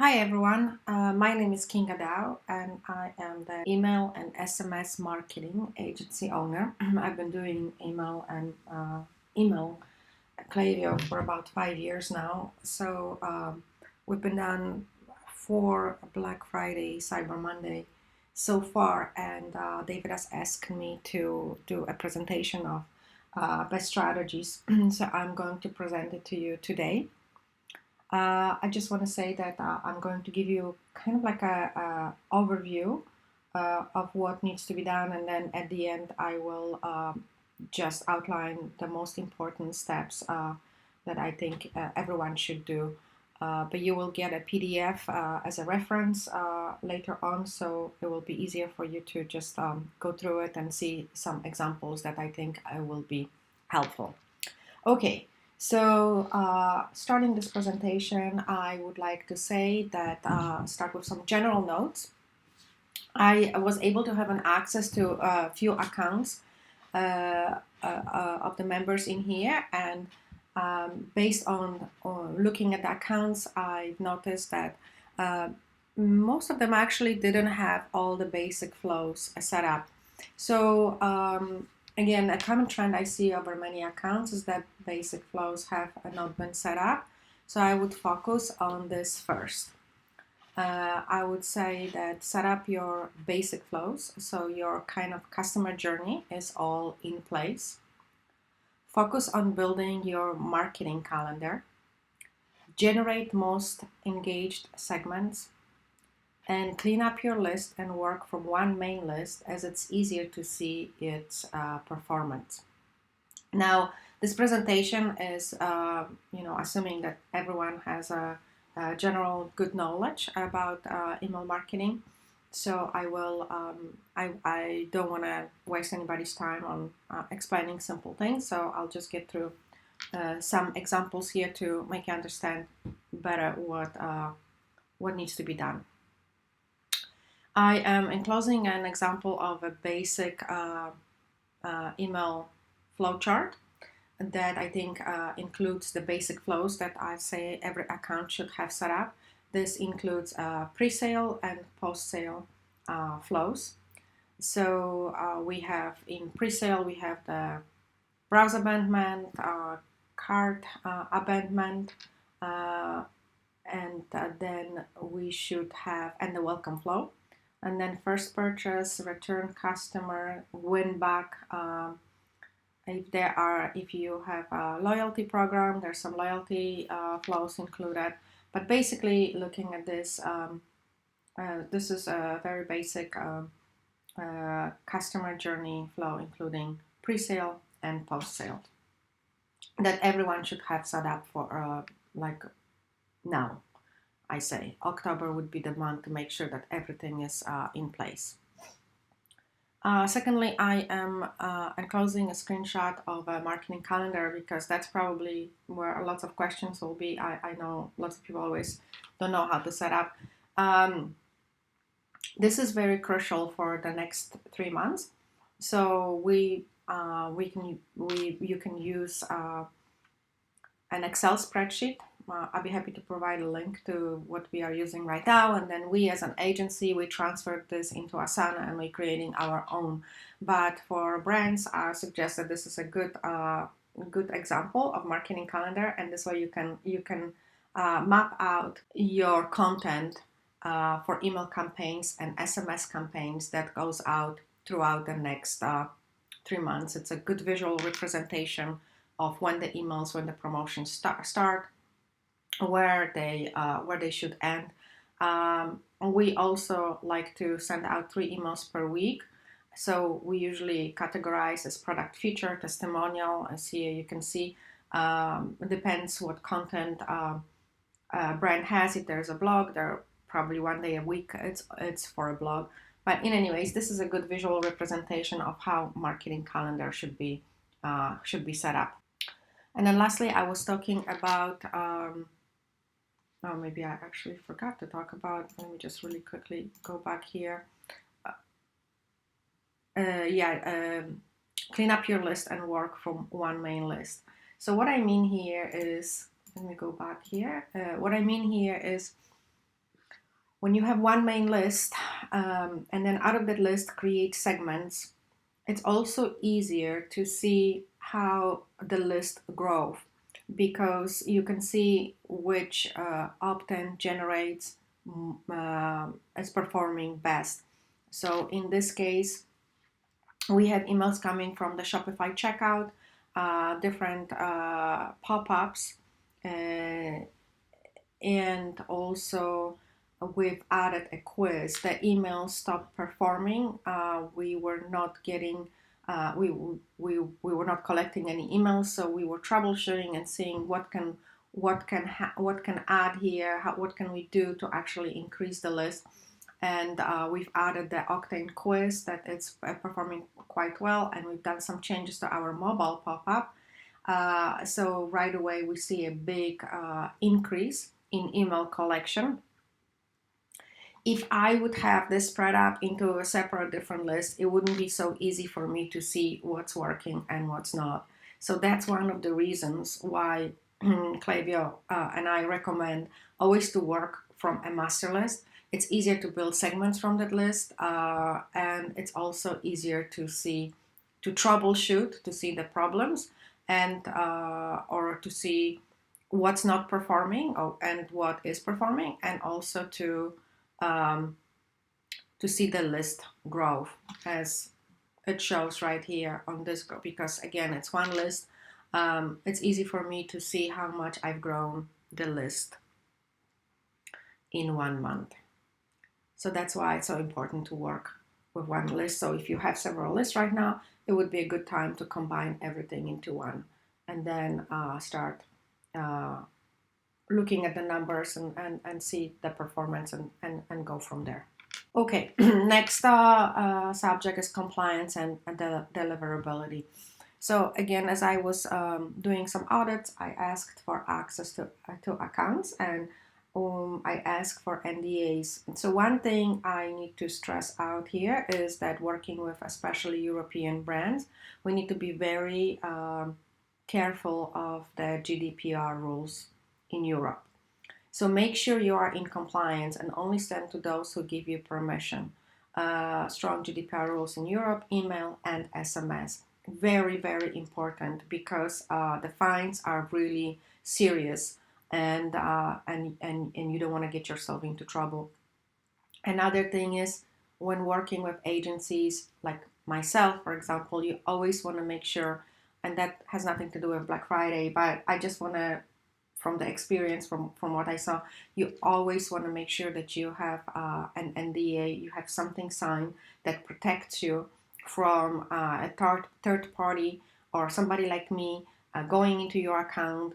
Hi everyone, my name is Kinga and I am the email and SMS marketing agency owner. I've been doing email and email Klaviyo for about 5 years now. So we've been done for Black Friday, Cyber Monday so far, and David has asked me to do a presentation of best strategies. So I'm going to present it to you today. I just want to say that I'm going to give you kind of like a overview of what needs to be done, and then at the end I will just outline the most important steps that I think everyone should do. But you will get a PDF as a reference later on, so it will be easier for you to just go through it and see some examples that I think will be helpful. Okay, so starting this presentation, I would like to say that start with some general notes. I was able to have an access to a few accounts of the members in here, and based on looking at the accounts, I've noticed that most of them actually didn't have all the basic flows set up. So again, a common trend I see over many accounts is that basic flows have not been set up. So I would focus on this first. I would say that set up your basic flows so your kind of customer journey is all in place. Focus on building your marketing calendar. Generate most engaged segments. And clean up your list and work from one main list as it's easier to see its performance. Now, this presentation is, assuming that everyone has a general good knowledge about email marketing. So I will, I don't want to waste anybody's time on explaining simple things. So I'll just get through some examples here to make you understand better what needs to be done. I am enclosing an example of a basic email flowchart that I think includes the basic flows that I say every account should have set up. This includes pre-sale and post-sale flows. So we have in pre-sale, we have the browse abandonment, cart abandonment, and then we should have, and the welcome flow. And then first purchase, return customer, win back. If you have a loyalty program, there's some loyalty flows included. But basically, looking at this, this is a very basic customer journey flow, including pre-sale and post-sale, that everyone should have set up for like now. I say October would be the month to make sure that everything is in place. Secondly, I am enclosing a screenshot of a marketing calendar because that's probably where lots of questions will be. I know lots of people always don't know how to set up. This is very crucial for the next 3 months. So you can use an Excel spreadsheet. I'll be happy to provide a link to what we are using right now, and then we as an agency, we transferred this into Asana and we're creating our own. But for brands, I suggest that this is a good example of marketing calendar, and this way you can map out your content for email campaigns and SMS campaigns that goes out throughout the next 3 months. It's a good visual representation of when the promotions start, where they should end. We also like to send out 3 emails per week. So we usually categorize as product feature, testimonial, as here you can see. It depends what content brand has. If there's a blog, there probably 1 day a week it's for a blog. But in any case, this is a good visual representation of how marketing calendar should be set up. And then lastly, I was talking about, maybe I actually forgot to talk about, let me just really quickly go back here. Clean up your list and work from one main list. So what I mean here is, let me go back here. What I mean here is when you have one main list, and then out of that list create segments, it's also easier to see how the list grows, because you can see which opt-in generates is performing best. So in this case, we have emails coming from the Shopify checkout, different pop-ups, and also we've added a quiz. The emails stopped performing. We were not getting, we were not collecting any emails, so we were troubleshooting and seeing what can add here, what can we do to actually increase the list. And we've added the Octane quiz that it's performing quite well, and we've done some changes to our mobile pop-up. So right away we see a big increase in email collection. If I would have this spread up into a separate different list, it wouldn't be so easy for me to see what's working and what's not. So that's one of the reasons why Klaviyo and I recommend always to work from a master list. It's easier to build segments from that list, and it's also easier to troubleshoot, to see the problems, and or to see what's not performing and what is performing, and also to see the list grow as it shows right here on this, because again it's one list. It's easy for me to see how much I've grown the list in 1 month. So that's why it's so important to work with one list. So if you have several lists right now, it would be a good time to combine everything into one, and then start looking at the numbers and see the performance and go from there. Okay, next subject is compliance and deliverability. So again, as I was doing some audits, I asked for access to accounts, and I asked for NDAs. And so one thing I need to stress out here is that working with especially European brands, we need to be very careful of the GDPR rules in Europe. So make sure you are in compliance and only send to those who give you permission. Strong GDPR rules in Europe, email and SMS. Very, very important, because the fines are really serious, and you don't want to get yourself into trouble. Another thing is, when working with agencies like myself, for example, you always want to make sure, and that has nothing to do with Black Friday, but I just want to, from the experience, from what I saw, you always want to make sure that you have an NDA, you have something signed that protects you from a third party or somebody like me going into your account,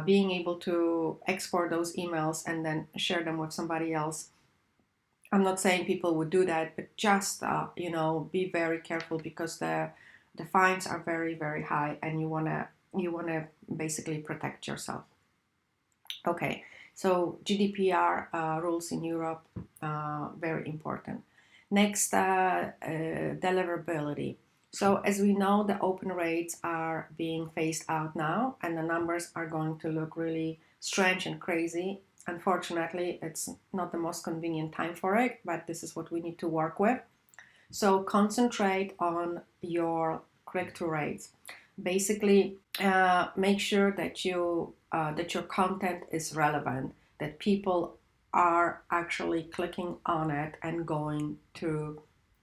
being able to export those emails and then share them with somebody else. I'm not saying people would do that, but just be very careful, because the fines are very, very high, and you wanna basically protect yourself. Okay, so GDPR rules in Europe, very important. Next, deliverability. So as we know, the open rates are being phased out now, and the numbers are going to look really strange and crazy. Unfortunately, it's not the most convenient time for it, but this is what we need to work with. So concentrate on your click-through rates. Basically, make sure that your content is relevant, that people are actually clicking on it and going to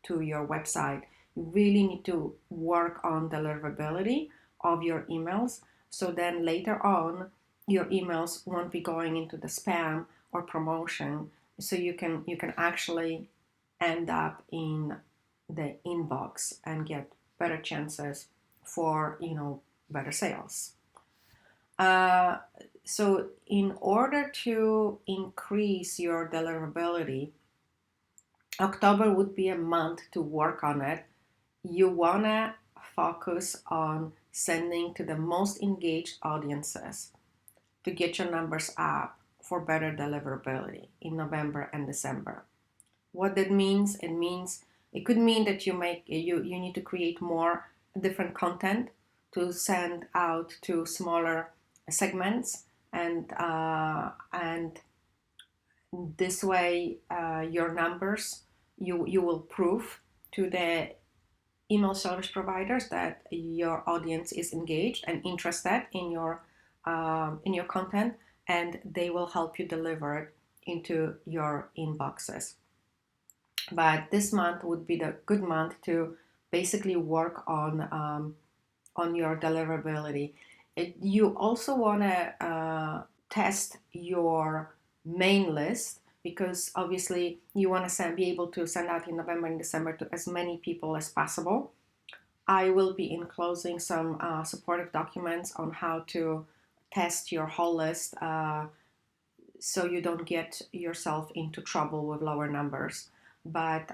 your website. You really need to work on deliverability of your emails, so then later on your emails won't be going into the spam or promotion, so you can actually end up in the inbox and get better chances for better sales. So in order to increase your deliverability, October would be a month to work on it. You wanna focus on sending to the most engaged audiences to get your numbers up for better deliverability in November and December. What that means, it could mean that you need to create more different content to send out to This way, your numbers, you will prove to the email service providers that your audience is engaged and interested in your content, and they will help you deliver it into your inboxes. But this month would be the good month to basically work on your deliverability. You also want to test your main list, because obviously you want to be able to send out in November and December to as many people as possible. I will be enclosing some supportive documents on how to test your whole list, so you don't get yourself into trouble with lower numbers. But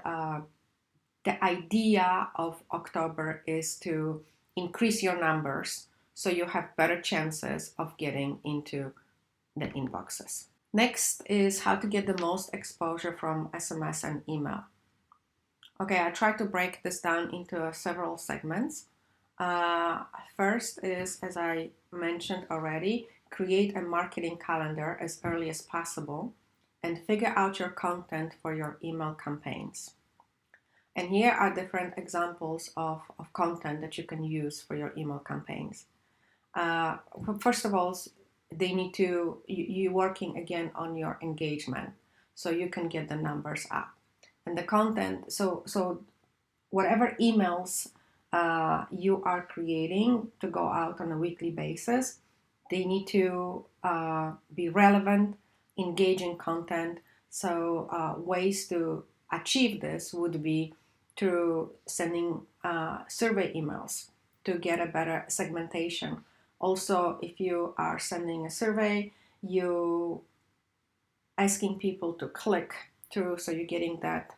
the idea of October is to increase your numbers so you have better chances of getting into the inboxes. Next is how to get the most exposure from SMS and email. Okay, I tried to break this down into several segments. First is, as I mentioned already, create a marketing calendar as early as possible and figure out your content for your email campaigns. And here are different examples of content that you can use for your email campaigns. First of all, they need to, you're working again on your engagement so you can get the numbers up. And the content, so whatever emails you are creating to go out on a weekly basis, they need to be relevant, engaging content. So ways to achieve this would be through sending survey emails to get a better segmentation. Also, if you are sending a survey, you asking people to click through, so you're getting that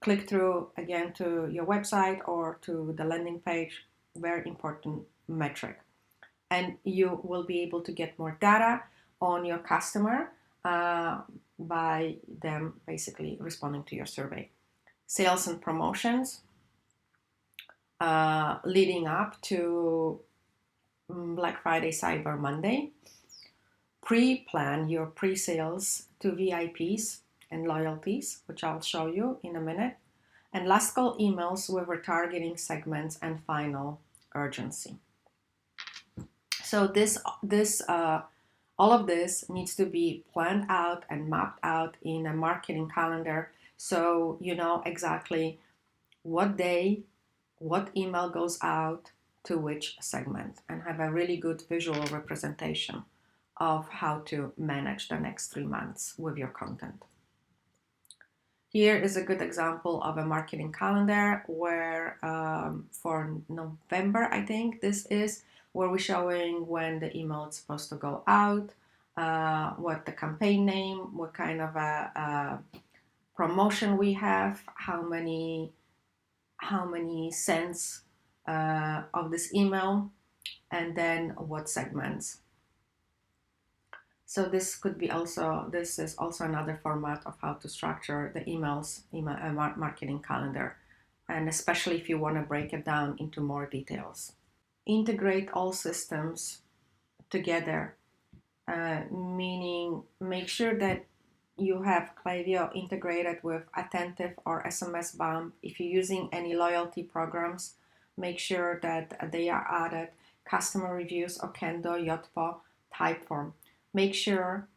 click through again to your website or to the landing page, very important metric. And you will be able to get more data on your customer by them basically responding to your survey. Sales and promotions leading up to Black Friday, Cyber Monday. Pre-plan your pre-sales to VIPs and loyalties, which I'll show you in a minute. And last call emails with retargeting segments and final urgency. So all of this needs to be planned out and mapped out in a marketing calendar, so you know exactly what day, what email goes out to which segment, and have a really good visual representation of how to manage the next 3 months with your content. Here is a good example of a marketing calendar where for November, I think this is, where we're showing when the email is supposed to go out, what the campaign name, what kind of a promotion we have, how many cents of this email, and then what segments. So this is also another format of how to structure the email marketing calendar, and especially if you want to break it down into more details. Integrate all systems together, meaning make sure that you have Klaviyo integrated with Attentive or SMS Bomb. If you're using any loyalty programs, make sure that they are added. Customer reviews, Okendo, Yotpo, Typeform. Make sure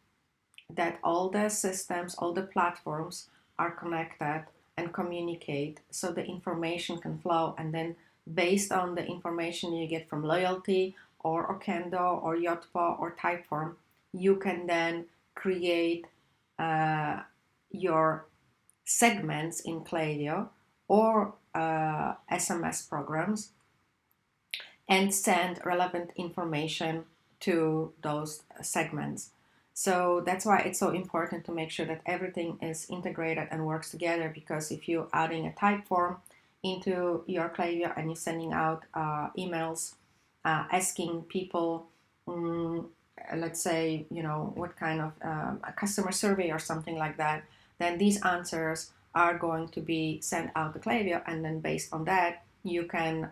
that all the systems, all the platforms are connected and communicate so the information can flow, and then based on the information you get from loyalty or Okendo or Yotpo or Typeform, you can then create your segments in Klaviyo or SMS programs and send relevant information to those segments. So that's why it's so important to make sure that everything is integrated and works together, because if you're adding a Typeform into your Klaviyo and you're sending out emails asking people, let's say, what kind of a customer survey or something like that, then these answers are going to be sent out to Klaviyo, and then based on that, you can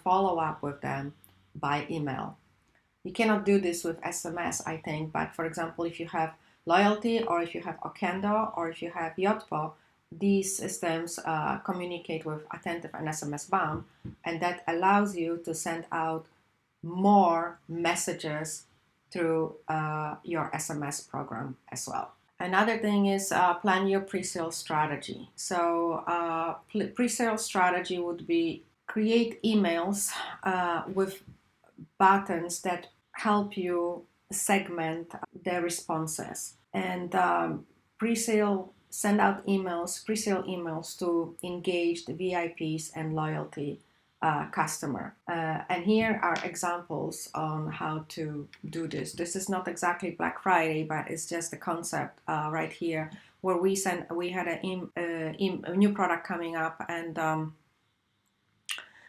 follow up with them by email. You cannot do this with SMS, I think, but for example, if you have Loyalty, or if you have Okendo, or if you have Yotpo, these systems communicate with attentive and SMS bound, and that allows you to send out more messages through your SMS program as well. Another thing is plan your pre-sale strategy. So pre-sale strategy would be create emails with buttons that help you segment the responses, and pre-sale send out emails, pre-sale emails to engaged VIPs and loyalty customer. And here are examples on how to do this. This is not exactly Black Friday, but it's just the concept right here, where we had a new product coming up, and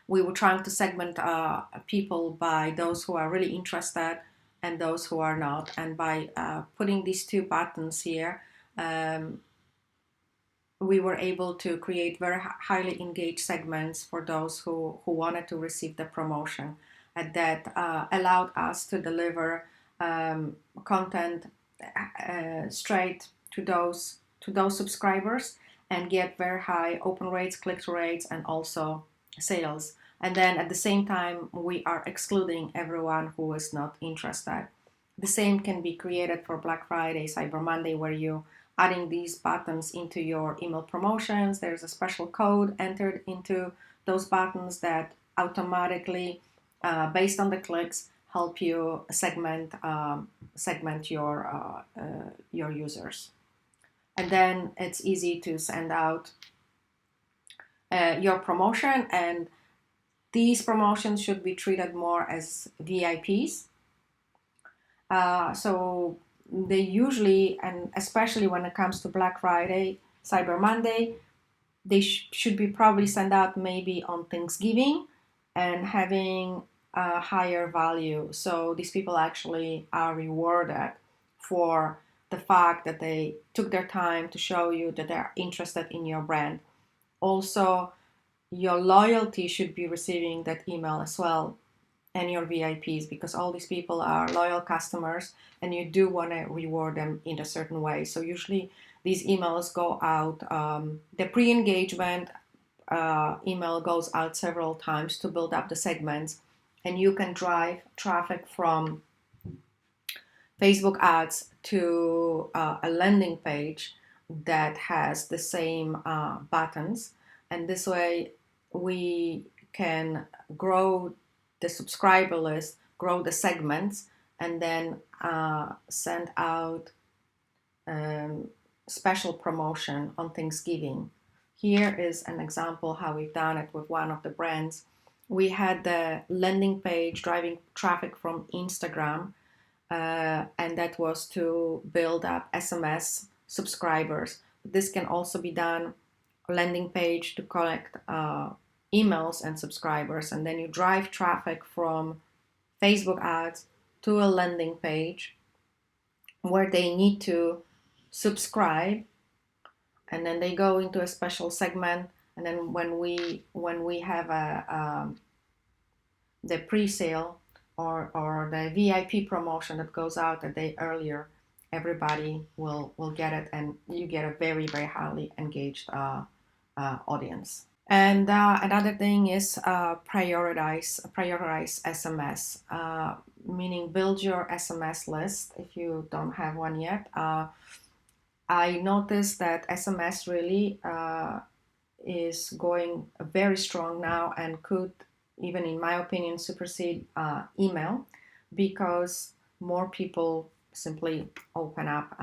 we were trying to segment people by those who are really interested and those who are not. And by putting these two buttons here, we were able to create very highly engaged segments for those who wanted to receive the promotion. And that allowed us to deliver content straight to those subscribers and get very high open rates, click-through rates, and also sales. And then at the same time, we are excluding everyone who is not interested. The same can be created for Black Friday, Cyber Monday, where you adding these buttons into your email promotions. There's a special code entered into those buttons that automatically, based on the clicks, help you segment your users. And then it's easy to send out your promotion, and these promotions should be treated more as VIPs. So they usually, and especially when it comes to Black Friday, Cyber Monday, they should be probably sent out maybe on Thanksgiving and having a higher value. So these people actually are rewarded for the fact that they took their time to show you that they're interested in your brand. Also, your loyalty should be receiving that email as well, and your VIPs, because all these people are loyal customers and you do want to reward them in a certain way. So usually these emails go out, the pre-engagement email goes out several times to build up the segments, and you can drive traffic from Facebook ads to a landing page that has the same buttons, and this way we can grow the subscriber list, grow the segments, and then send out special promotion on Thanksgiving. Here is an example how we've done it with one of the brands. We had the landing page driving traffic from Instagram, and that was to build up SMS subscribers. This can also be done landing page to collect emails and subscribers, and then you drive traffic from Facebook ads to a landing page where they need to subscribe, and then they go into a special segment. And then when we have the pre-sale or the VIP promotion that goes out a day earlier, everybody will get it, and you get a very, very highly engaged audience. And another thing is prioritize SMS, meaning build your SMS list if you don't have one yet. I noticed that SMS really is going very strong now and could, even in my opinion, supersede email, because more people simply open up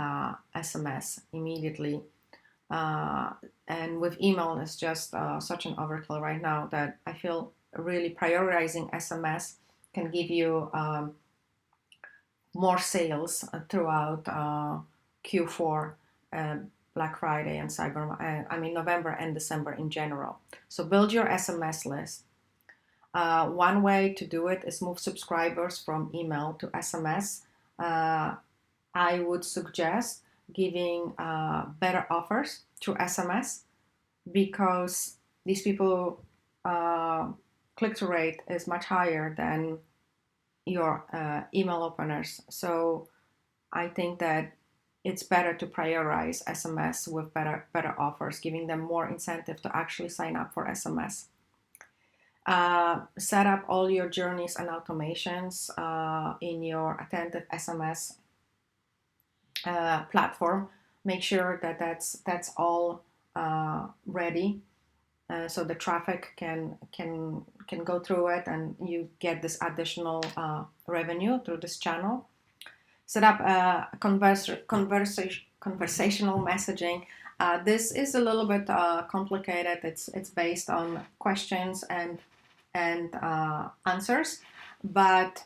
SMS immediately. And with email, it's just such an overkill right now that I feel really prioritizing SMS can give you more sales throughout Q4, Black Friday, and November and December in general. So build your SMS list. One way to do it is move subscribers from email to SMS. I would suggest giving better offers through SMS, because these people click-through rate is much higher than your email openers. So I think that it's better to prioritize SMS with better offers, giving them more incentive to actually sign up for SMS. Set up all your journeys and automations in your attentive SMS platform. Make sure that that's all ready, so the traffic can go through it, and you get this additional revenue through this channel. Set up conversational messaging. This is a little bit complicated. It's based on questions and answers, but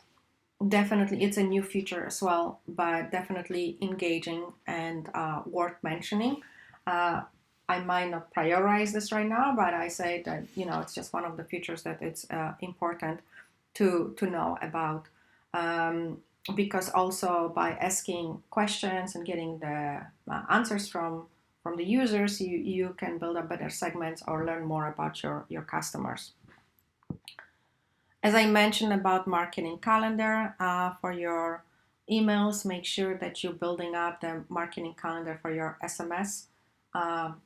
definitely it's a new feature as well, but definitely engaging and worth mentioning. I might not prioritize this right now, but I say that, you know, it's just one of the features that it's important to know about, because also by asking questions and getting the answers from the users, you can build up better segments or learn more about your customers. As I mentioned about marketing calendar for your emails, make sure that you're building up the marketing calendar for your SMS.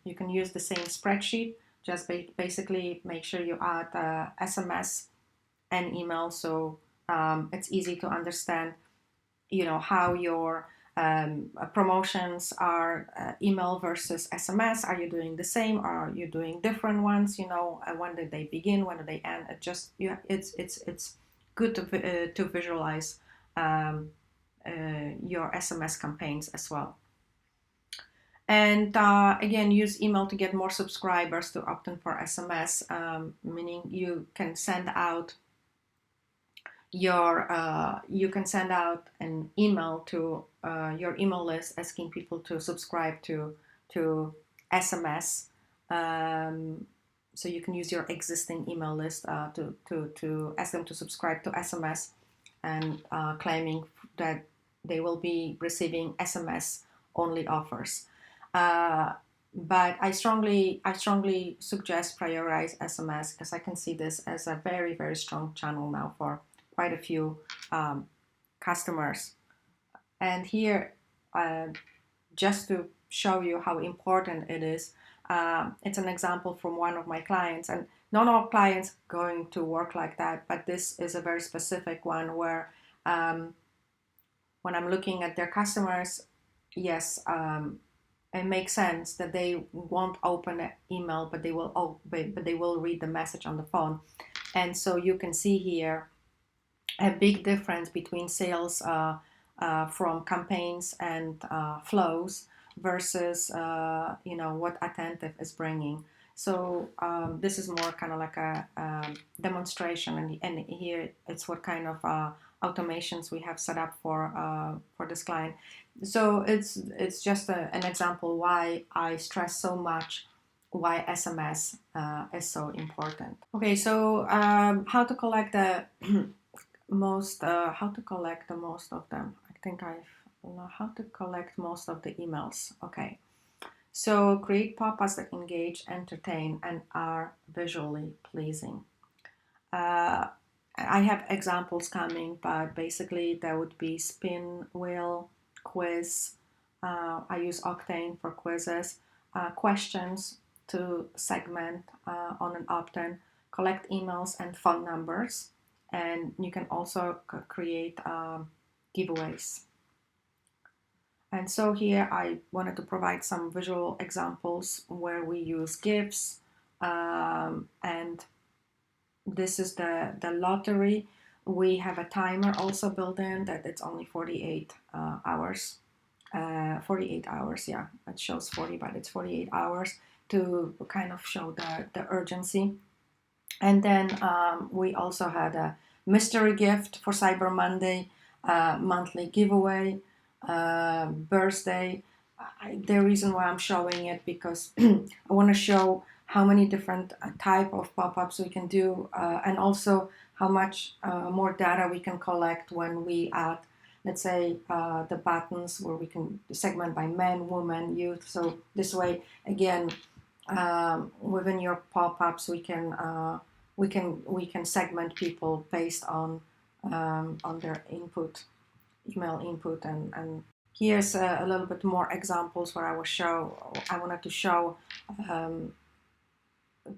You can use the same spreadsheet, just basically make sure you add SMS and email, so it's easy to understand, you know, how your promotions are email versus SMS. Are you doing the same, or are you doing different ones? You know, when did they begin, when do they end? It's good to visualize your SMS campaigns as well. And again, use email to get more subscribers to opt in for SMS, meaning you can send out an email to your email list asking people to subscribe to SMS. So you can use your existing email list to ask them to subscribe to SMS, and claiming that they will be receiving SMS only offers. But I strongly suggest prioritize SMS, because I can see this as a very, very strong channel now for quite a few customers. And here, just to show you how important it is, it's an example from one of my clients, and not all clients going to work like that, but this is a very specific one where when I'm looking at their customers, yes, it makes sense that they won't open an email, but they will read the message on the phone. And so you can see here a big difference between sales from campaigns and flows versus what attentive is bringing. So this is more kind of like a demonstration, and here it's what kind of automations we have set up for this client. So it's just an example why I stress so much why SMS is so important. Okay, so how to collect the most of them. I think how to collect most of the emails. Okay, so create pop-ups that engage, entertain, and are visually pleasing. I have examples coming, but basically there would be spin wheel, quiz. I use Octane for quizzes, questions to segment on an opt-in, collect emails and phone numbers, and you can also create giveaways. And so here I wanted to provide some visual examples where we use GIFs, and this is the lottery. We have a timer also built in that it's only 48 hours. 48 hours, yeah, it shows 40, but it's 48 hours to kind of show the urgency. And then we also had a mystery gift for Cyber Monday, monthly giveaway, birthday. The reason why I'm showing it, because I want to show how many different type of pop-ups we can do, and also how much more data we can collect when we add, let's say, the buttons where we can segment by men, women, youth. So this way, again, within your pop-ups, we can segment people based on their input, email input, and Here's a little bit more examples where I wanted to show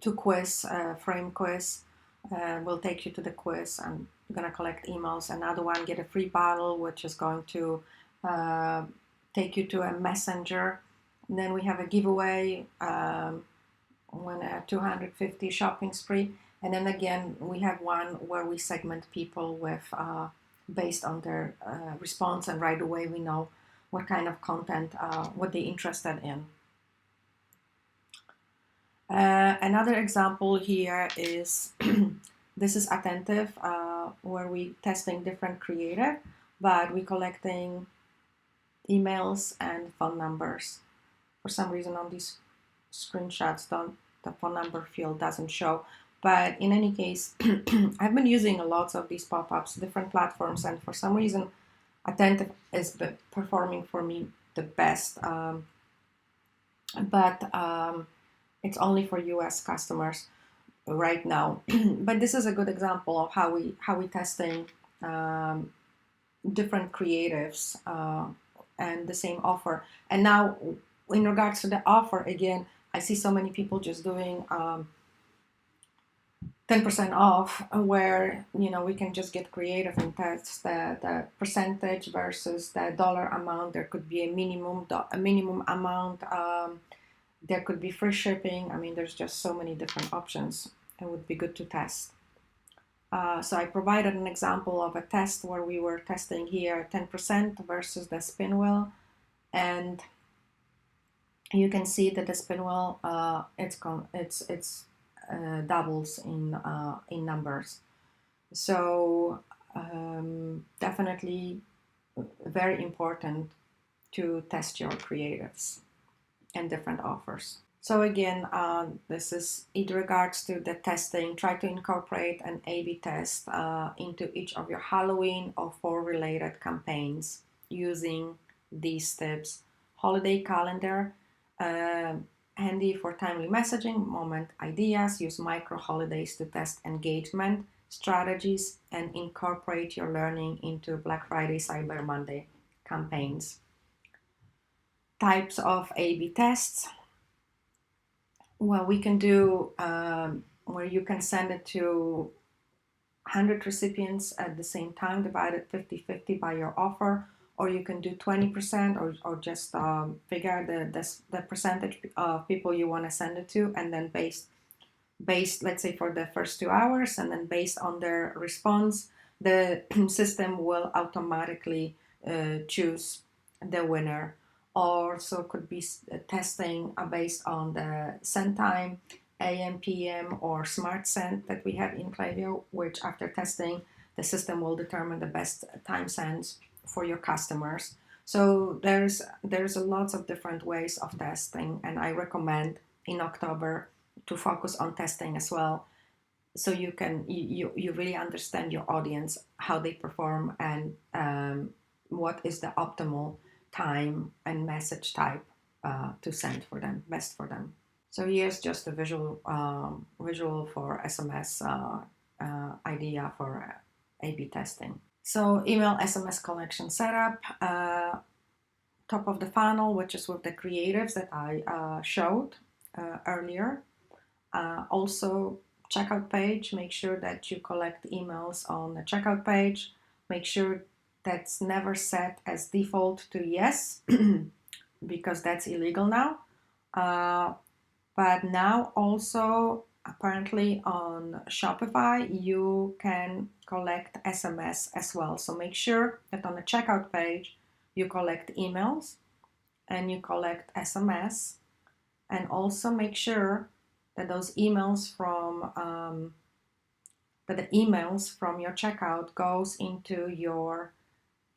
to quiz, frame quiz. Will take you to the quiz, and you're going to collect emails. Another one, get a free bottle, which is going to take you to a messenger. And then we have a giveaway, when a 250 shopping spree. And then again, we have one where we segment people with based on their response, and right away we know what kind of content, what they're interested in. Another example here is this is attentive, where we testing different creative, but we collecting emails and phone numbers. For some reason on these screenshots, the phone number field doesn't show. But in any case, I've been using lots of these pop-ups, different platforms, and for some reason, attentive is performing for me the best. But it's only for US customers right now. But this is a good example of how we testing different creatives and the same offer. And now, in regards to the offer, again, I see so many people just doing 10% off, where we can just get creative and test the percentage versus the dollar amount. There could be a minimum amount. There could be free shipping. I mean, there's just so many different options. It would be good to test. So I provided an example of a test where we were testing here 10% versus the spin wheel, and you can see that the spin wheel it's doubles in numbers. So definitely very important to test your creatives and different offers. So again, this is in regards to the testing. Try to incorporate an A/B test into each of your Halloween or fall related campaigns using these tips. Holiday calendar, handy for timely messaging, moment ideas. Use micro holidays to test engagement strategies and incorporate your learning into Black Friday, Cyber Monday campaigns. Types of A/B tests. Well, we can do where you can send it to 100 recipients at the same time, divided 50-50 by your offer, or you can do 20%, or just figure the percentage of people you want to send it to, and then based, let's say for the first 2 hours, and then based on their response, the system will automatically choose the winner. Also could be testing based on the send time, AM, PM, or smart send that we have in Klaviyo, which after testing, the system will determine the best time sends for your customers. So there's a lots of different ways of testing, and I recommend in October to focus on testing as well, so you can you really understand your audience, how they perform, and what is the optimal time and message type to send for them, best for them. So here's just a visual for SMS idea for A/B testing. So email SMS collection setup, top of the funnel, which is with the creatives that I showed earlier. Also checkout page, make sure that you collect emails on the checkout page. Make sure that's never set as default to yes, because that's illegal now. But now also apparently on Shopify you can collect SMS as well. So make sure that on the checkout page you collect emails and you collect SMS, and also make sure that those emails from your checkout goes into your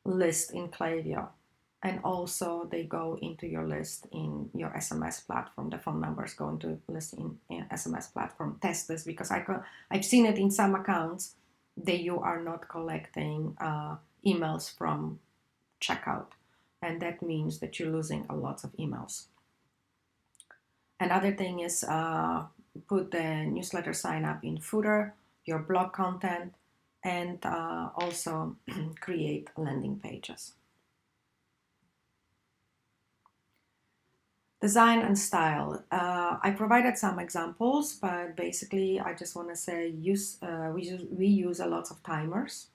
list in Klaviyo, and also they go into your list in your SMS platform. The phone numbers go into list in SMS platform. Test this, because I've seen it in some accounts that you are not collecting emails from checkout, and that means that you're losing a lot of emails. Another thing is put the newsletter sign up in footer, your blog content, and also create landing pages. Design and style. I provided some examples, but basically I just want to say we use a lot of timers.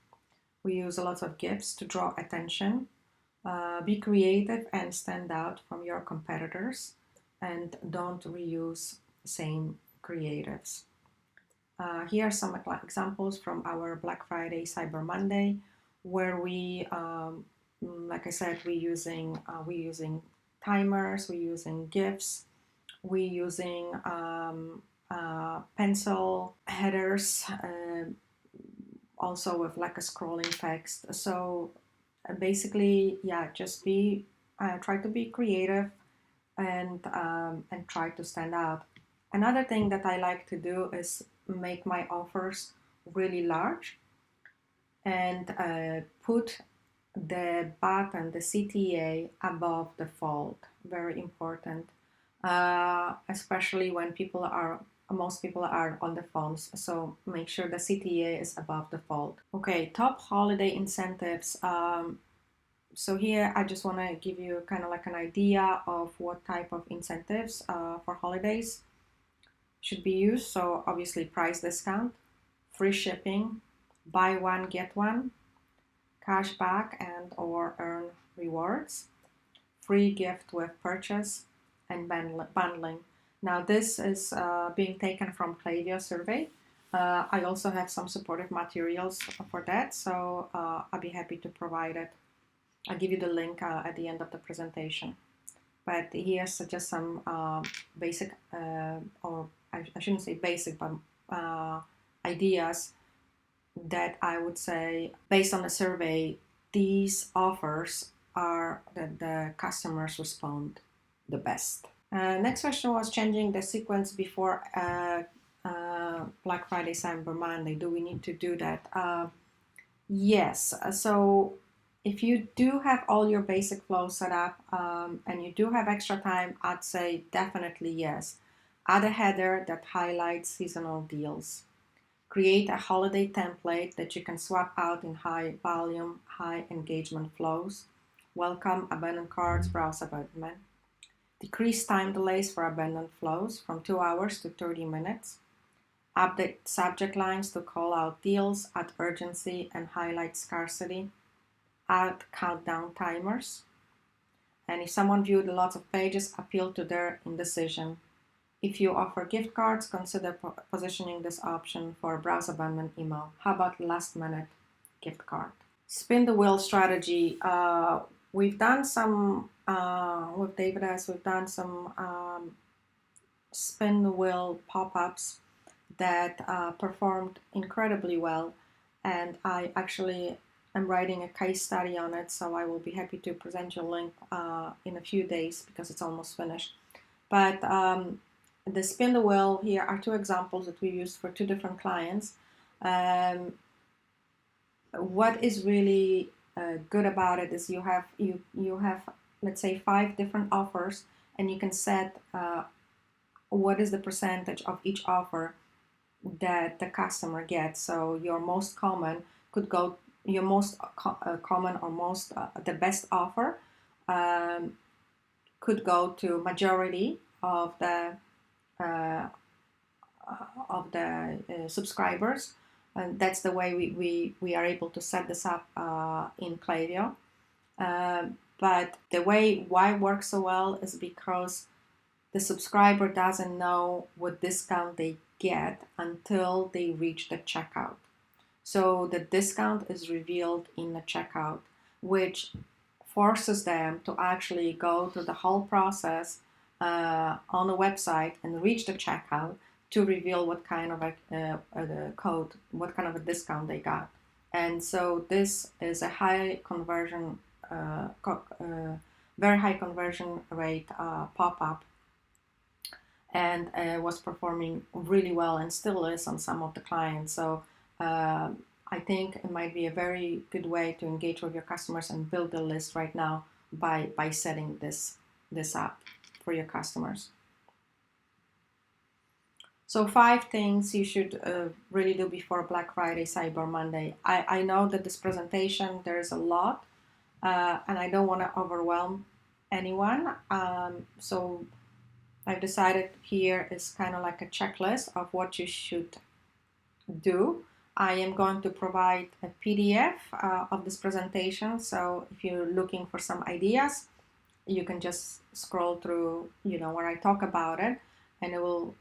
We use a lot of GIFs to draw attention. Be creative and stand out from your competitors, and don't reuse the same creatives. Here are some examples from our Black Friday, Cyber Monday, where we, like I said, we using timers, we using GIFs, we using pencil headers, also with like a scrolling text. So basically, yeah, just try to be creative and try to stand out. Another thing that I like to do is make my offers really large and put the button, the CTA, above the fold. Very important, especially when most people are on the phones. So make sure the CTA is above the fold. Okay, top holiday incentives. So here I just want to give you kind of like an idea of what type of incentives for holidays should be used. So obviously price discount, free shipping, buy one, get one, cash back and or earn rewards, free gift with purchase, and bundling. Now this is being taken from Klaviyo survey. I also have some supportive materials for that, so I'll be happy to provide it. I'll give you the link at the end of the presentation. But here's just some basic, or I shouldn't say basic, but ideas that I would say, based on the survey, these offers are that the customers respond the best. Next question was changing the sequence before Black Friday, Cyber Monday. Do we need to do that? Yes. So if you do have all your basic flows set up and you do have extra time, I'd say definitely yes. Add a header that highlights seasonal deals. Create a holiday template that you can swap out in high volume, high engagement flows. Welcome abandoned carts, browse abandonment. Decrease time delays for abandoned flows from 2 hours to 30 minutes. Update subject lines to call out deals, add urgency and highlight scarcity. Add countdown timers. And if someone viewed lots of pages, appeal to their indecision. If you offer gift cards, consider positioning this option for browse abandonment email. How about last minute gift card? Spin the wheel strategy. We've done some, with David S., we've done some spin the wheel pop-ups that performed incredibly well. And I actually am writing a case study on it, so I will be happy to present you a link in a few days because it's almost finished. But the spin the wheel, here are two examples that we used for two different clients. What is really good about it is you have let's say 5 different offers, and you can set what is the percentage of each offer that the customer gets. So your most common could go, your most common or most the best offer could go to majority of the subscribers, and that's the way we are able to set this up in Klaviyo. But the way why it works so well is because the subscriber doesn't know what discount they get until they reach the checkout. So the discount is revealed in the checkout, which forces them to actually go through the whole process on the website and reach the checkout to reveal what kind of a code, what kind of a discount they got. And so this is a high conversion, very high conversion rate pop-up, and was performing really well and still is on some of the clients. So I think it might be a very good way to engage with your customers and build a list right now by setting this up for your customers. So 5 things you should really do before Black Friday, Cyber Monday. I know that this presentation, there's a lot, and I don't want to overwhelm anyone. So I've decided here is kind of like a checklist of what you should do. I am going to provide a PDF of this presentation, so if you're looking for some ideas, you can just scroll through, where I talk about it, and it will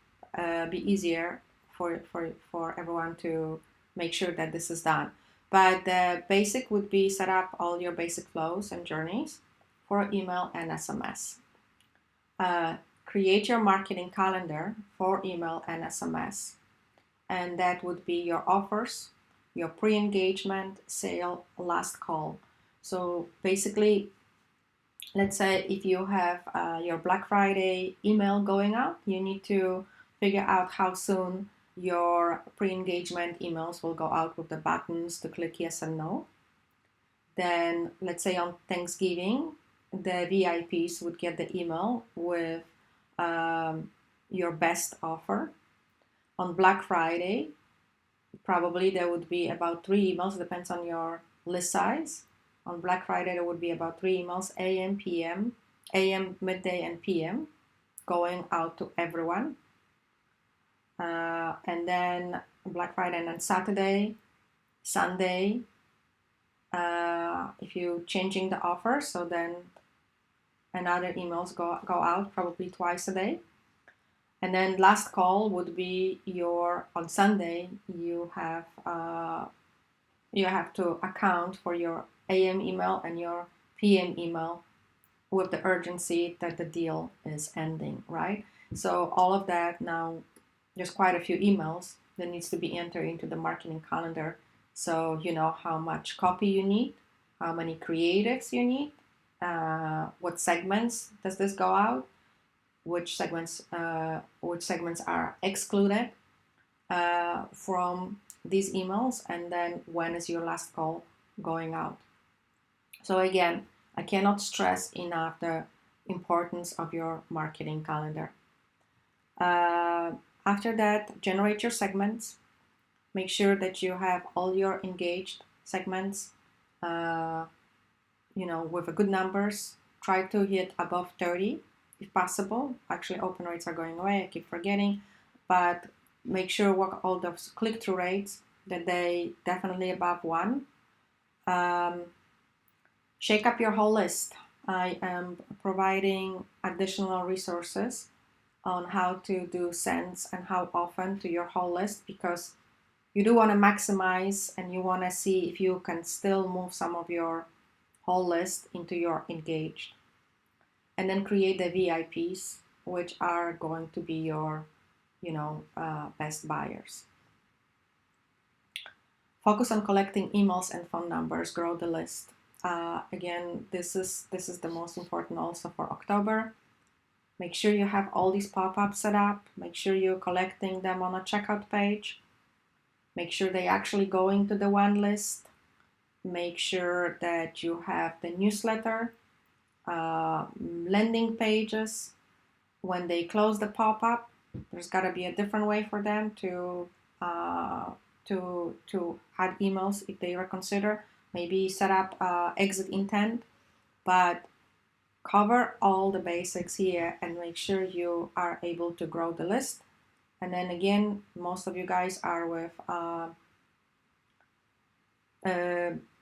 be easier for everyone to make sure that this is done. But the basic would be set up all your basic flows and journeys for email and SMS. Create your marketing calendar for email and SMS. And that would be your offers, your pre-engagement, sale, last call. So basically, let's say if you have your Black Friday email going out, you need to figure out how soon your pre-engagement emails will go out with the buttons to click yes and no. Then let's say on Thanksgiving, the VIPs would get the email with your best offer. On Black Friday, probably there would be about 3 emails, depends on your list size. On Black Friday, there would be about 3 emails, AM, PM, AM, midday, and PM, going out to everyone. And then Black Friday, and then Saturday, Sunday, if you're changing the offer, so then another emails go out probably twice a day. And then last call would be on Sunday, you have to account for your AM email and your PM email with the urgency that the deal is ending, right? So all of that, now there's quite a few emails that needs to be entered into the marketing calendar. So you know how much copy you need, how many creatives you need, what segments does this go out, which segments are excluded from these emails, and then when is your last call going out. So again, I cannot stress enough the importance of your marketing calendar. After that, generate your segments. Make sure that you have all your engaged segments with a good numbers. Try to hit above 30 if possible. Actually, open rates are going away, I keep forgetting, but make sure work all those click-through rates that they definitely above 1. Shake up your whole list. I am providing additional resources on how to do sends and how often to your whole list, because you do want to maximize and you want to see if you can still move some of your whole list into your engaged. And then create the VIPs, which are going to be your best buyers. Focus on collecting emails and phone numbers. Grow the list. Again, this is the most important also for October. Make sure you have all these pop-ups set up. Make sure you're collecting them on a checkout page. Make sure they actually go into the one list. Make sure that you have the newsletter, landing pages. When they close the pop-up, there's got to be a different way for them to add emails if they reconsider. Maybe set up exit intent, but cover all the basics here and make sure you are able to grow the list. And then again, most of you guys are with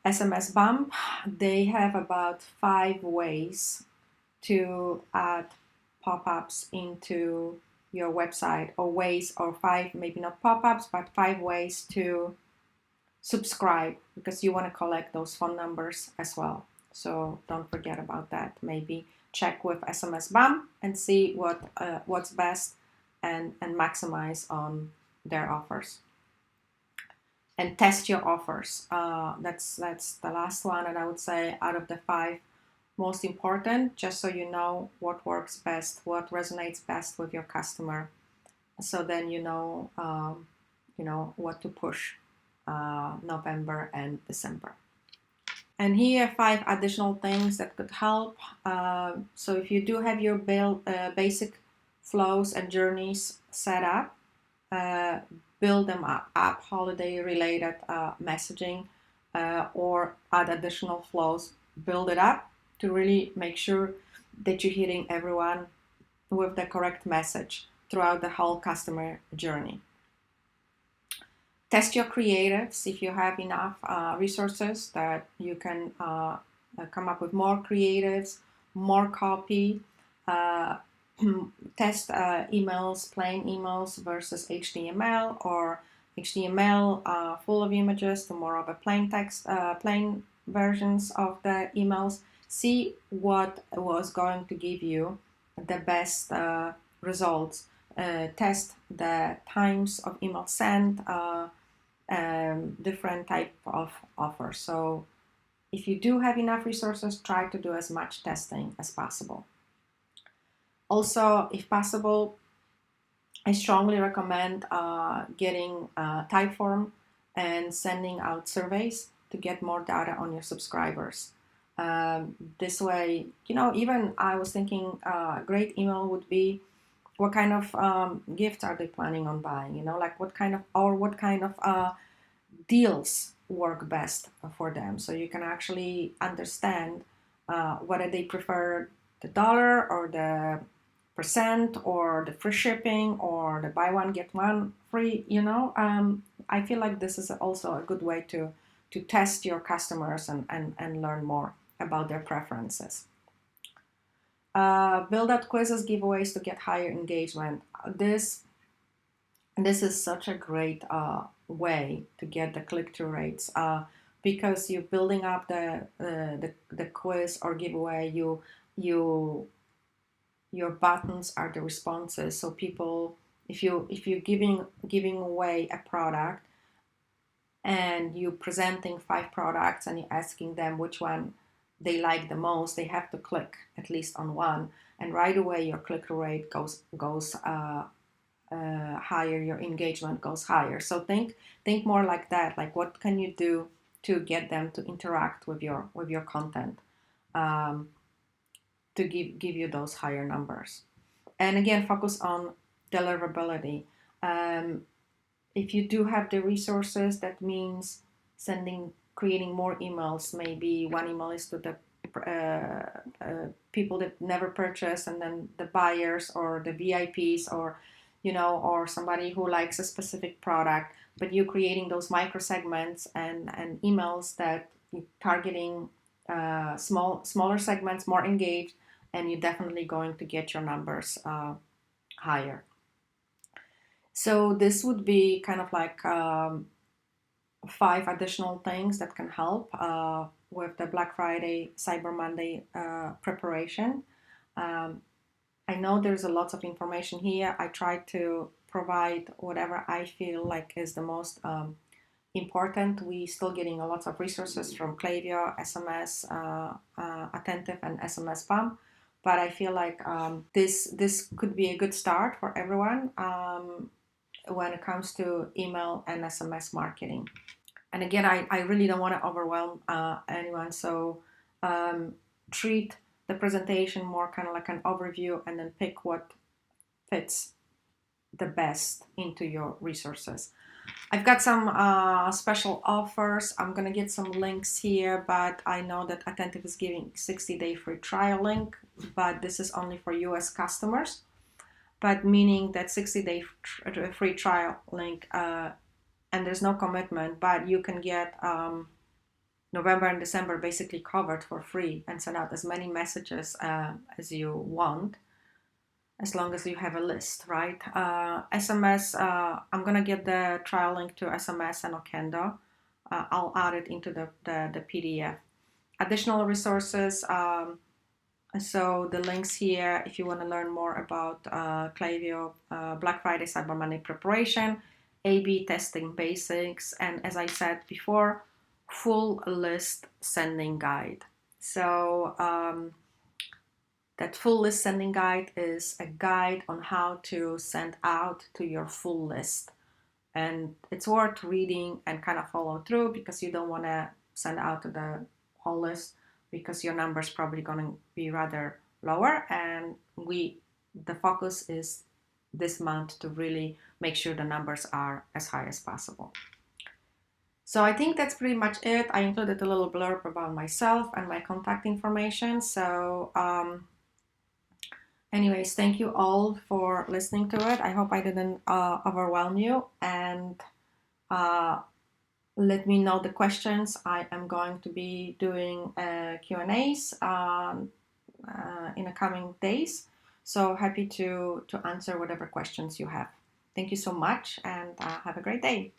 SMS Bump. They have about 5 ways to add pop-ups into your website, or 5, maybe not pop-ups, but 5 ways to subscribe, because you want to collect those phone numbers as well. So don't forget about that. Maybe check with SMS Bump and see what's best and maximize on their offers. And test your offers. That's the last one, and I would say out of the 5 most important, just so you know what works best, what resonates best with your customer. So then you know what to push November and December. And here are 5 additional things that could help. So if you do have your basic flows and journeys set up, build them up, holiday related messaging, or add additional flows, build it up to really make sure that you're hitting everyone with the correct message throughout the whole customer journey. Test your creatives. If you have enough resources that you can come up with more creatives, more copy, test emails, plain emails versus HTML, or HTML full of images to more of a plain text, plain versions of the emails. See what was going to give you the best results. Test the times of email sent, different type of offers. So if you do have enough resources, try to do as much testing as possible. Also, if possible, I strongly recommend getting Typeform and sending out surveys to get more data on your subscribers. This way, even I was thinking a great email would be, what kind of gifts are they planning on buying? Like what kind of deals work best for them, so you can actually understand whether they prefer the dollar or the percent or the free shipping or the buy one get one free. I feel like this is also a good way to test your customers and learn more about their preferences. Build out quizzes, giveaways to get higher engagement. This is such a great way to get the click-through rates, because you're building up the quiz or giveaway. Your buttons are the responses. So people, if you're giving away a product and you're presenting 5 products and you're asking them which one they like the most, they have to click at least on one, and right away your click-through rate goes higher, your engagement goes higher. So think more like that. Like, what can you do to get them to interact with your content, to give you those higher numbers? And again, focus on deliverability. If you do have the resources, that means creating more emails. Maybe one email is to the people that never purchase, and then the buyers or the VIPs, or or somebody who likes a specific product. But you're creating those micro segments and emails that you're targeting smaller segments, more engaged, and you're definitely going to get your numbers higher. So this would be kind of like 5 additional things that can help with the Black Friday, Cyber Monday preparation. I know there's a lot of information here. I try to provide whatever I feel like is the most important. We still getting a lot of resources from Klaviyo, SMS, Attentive, and SMS Pump. But I feel like this could be a good start for everyone when it comes to email and SMS marketing. And again, I really don't want to overwhelm anyone. So treat the presentation more kind of like an overview, and then pick what fits the best into your resources. I've got some special offers. I'm going to get some links here, but I know that Attentive is giving 60-day free trial link, but this is only for US customers. But meaning that 60-day free trial link, and there's no commitment, but you can get November and December basically covered for free and send out as many messages as you want, as long as you have a list, right? SMS, I'm gonna get the trial link to SMS and Okendo. I'll add it into the PDF. Additional resources, so the links here, if you want to learn more about Klaviyo, Black Friday, Cyber Monday preparation, A/B testing basics, and as I said before, full list sending guide. So that full list sending guide is a guide on how to send out to your full list. And it's worth reading and kind of follow through, because you don't want to send out to the whole list, because your number's probably going to be rather lower. And the focus is this month to really make sure the numbers are as high as possible. So I think that's pretty much it. I included a little blurb about myself and my contact information. So Anyways, thank you all for listening to it. I hope I didn't overwhelm you, and uh, let me know the questions. I am going to be doing Q&As in the coming days. So happy to answer whatever questions you have. Thank you so much, and have a great day.